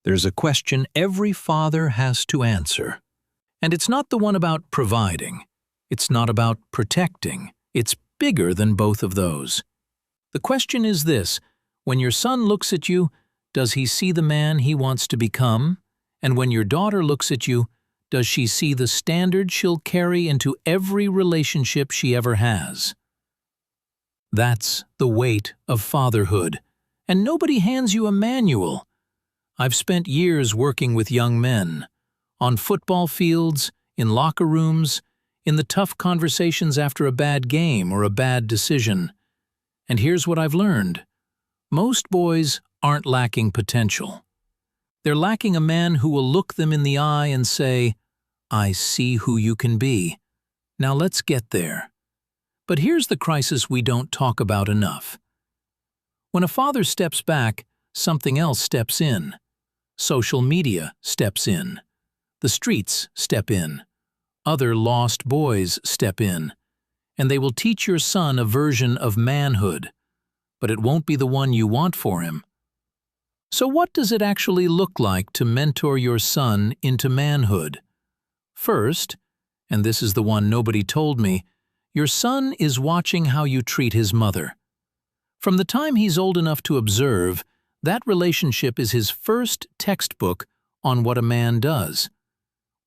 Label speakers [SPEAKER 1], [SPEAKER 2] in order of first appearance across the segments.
[SPEAKER 1] There's a question every father has to answer. And it's not the one about providing. It's not about protecting. It's bigger than both of those. The question is this: when your son looks at you, does he see the man he wants to become? And when your daughter looks at you, does she see the standard she'll carry into every relationship she ever has? That's the weight of fatherhood, and nobody hands you a manual. I've spent years working with young men, on football fields, in locker rooms, in the tough conversations after a bad game or a bad decision. And here's what I've learned. Most boys aren't lacking potential. They're lacking a man who will look them in the eye and say, "I see who you can be. Now let's get there." But here's the crisis we don't talk about enough. When a father steps back, something else steps in. Social media steps in. The streets step in. Other lost boys step in. And they will teach your son a version of manhood, but it won't be the one you want for him. So what does it actually look like to mentor your son into manhood? First, and this is the one nobody told me, your son is watching how you treat his mother. From the time he's old enough to observe, that relationship is his first textbook on what a man does.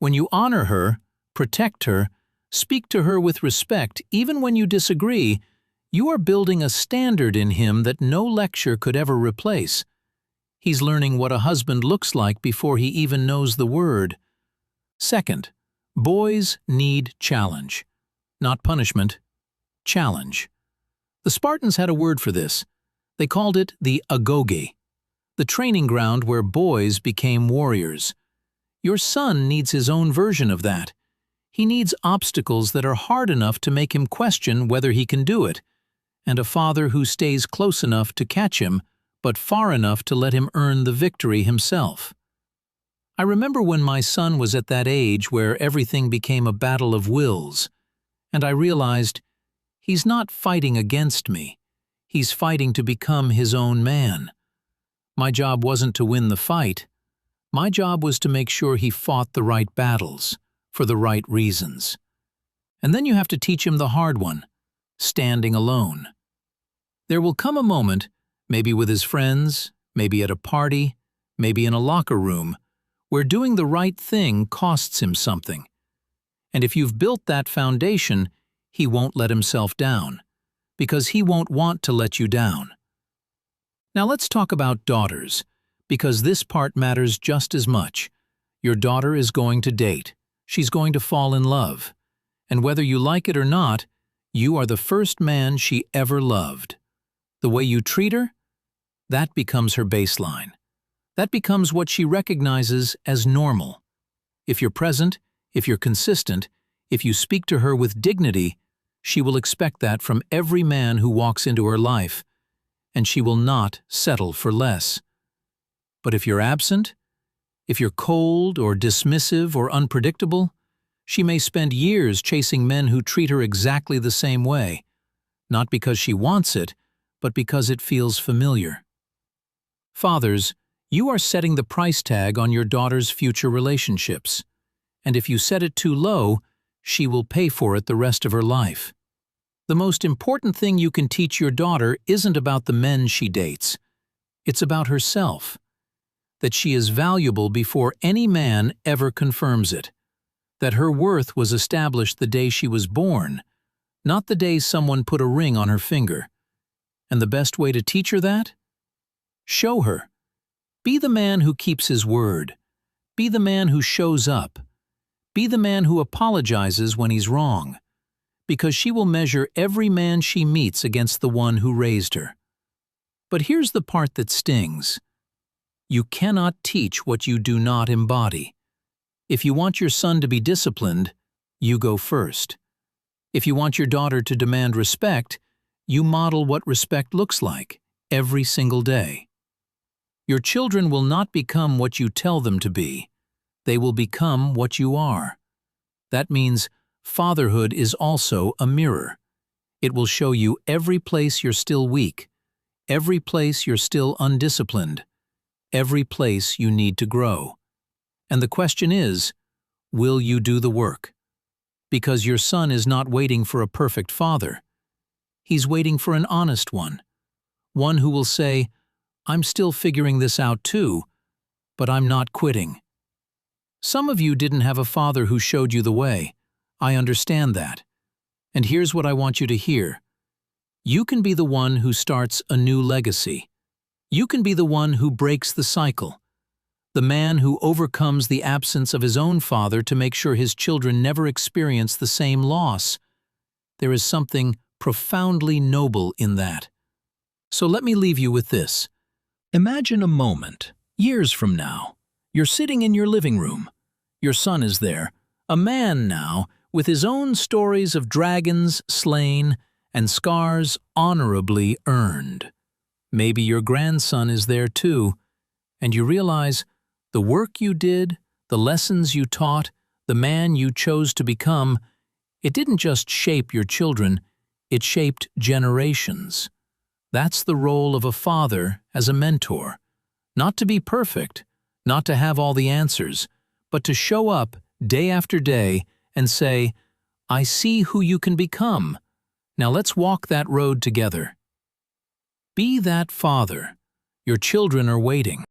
[SPEAKER 1] When you honor her, protect her, speak to her with respect, even when you disagree, you are building a standard in him that no lecture could ever replace. He's learning what a husband looks like before he even knows the word. Second, boys need challenge. Not punishment, challenge. The Spartans had a word for this. They called it the agoge, the training ground where boys became warriors. Your son needs his own version of that. He needs obstacles that are hard enough to make him question whether he can do it, and a father who stays close enough to catch him, but far enough to let him earn the victory himself. I remember when my son was at that age where everything became a battle of wills, and I realized he's not fighting against me. He's fighting to become his own man. My job wasn't to win the fight. My job was to make sure he fought the right battles, for the right reasons. And then you have to teach him the hard one, standing alone. There will come a moment, maybe with his friends, maybe at a party, maybe in a locker room, where doing the right thing costs him something. And if you've built that foundation, he won't let himself down, because he won't want to let you down. Now let's talk about daughters, because this part matters just as much. Your daughter is going to date. She's going to fall in love. And whether you like it or not, you are the first man she ever loved. The way you treat her, that becomes her baseline. That becomes what she recognizes as normal. If you're present, if you're consistent, if you speak to her with dignity, she will expect that from every man who walks into her life, and she will not settle for less. But if you're absent, if you're cold or dismissive or unpredictable, she may spend years chasing men who treat her exactly the same way, not because she wants it, but because it feels familiar. Fathers, you are setting the price tag on your daughter's future relationships, and if you set it too low, she will pay for it the rest of her life. The most important thing you can teach your daughter isn't about the men she dates. It's about herself. That she is valuable before any man ever confirms it. That her worth was established the day she was born, not the day someone put a ring on her finger. And the best way to teach her that? Show her. Be the man who keeps his word. Be the man who shows up. Be the man who apologizes when he's wrong. Because she will measure every man she meets against the one who raised her. But here's the part that stings. You cannot teach what you do not embody. If you want your son to be disciplined, you go first. If you want your daughter to demand respect, you model what respect looks like, every single day. Your children will not become what you tell them to be. They will become what you are. That means fatherhood is also a mirror. It will show you every place you're still weak, every place you're still undisciplined, every place you need to grow. And the question is, will you do the work? Because your son is not waiting for a perfect father. He's waiting for an honest one who will say, "I'm still figuring this out too, but I'm not quitting." Some of you didn't have a father who showed you the way. I understand that. And here's what I want you to hear. You can be the one who starts a new legacy. You can be the one who breaks the cycle. The man who overcomes the absence of his own father to make sure his children never experience the same loss. There is something profoundly noble in that. So let me leave you with this. Imagine a moment, years from now. You're sitting in your living room. Your son is there, a man now, with his own stories of dragons slain and scars honorably earned. Maybe your grandson is there too, and you realize the work you did, the lessons you taught, the man you chose to become, it didn't just shape your children, it shaped generations. That's the role of a father as a mentor. Not to be perfect, not to have all the answers, but to show up day after day and say, "I see who you can become. Now let's walk that road together." Be that father. Your children are waiting.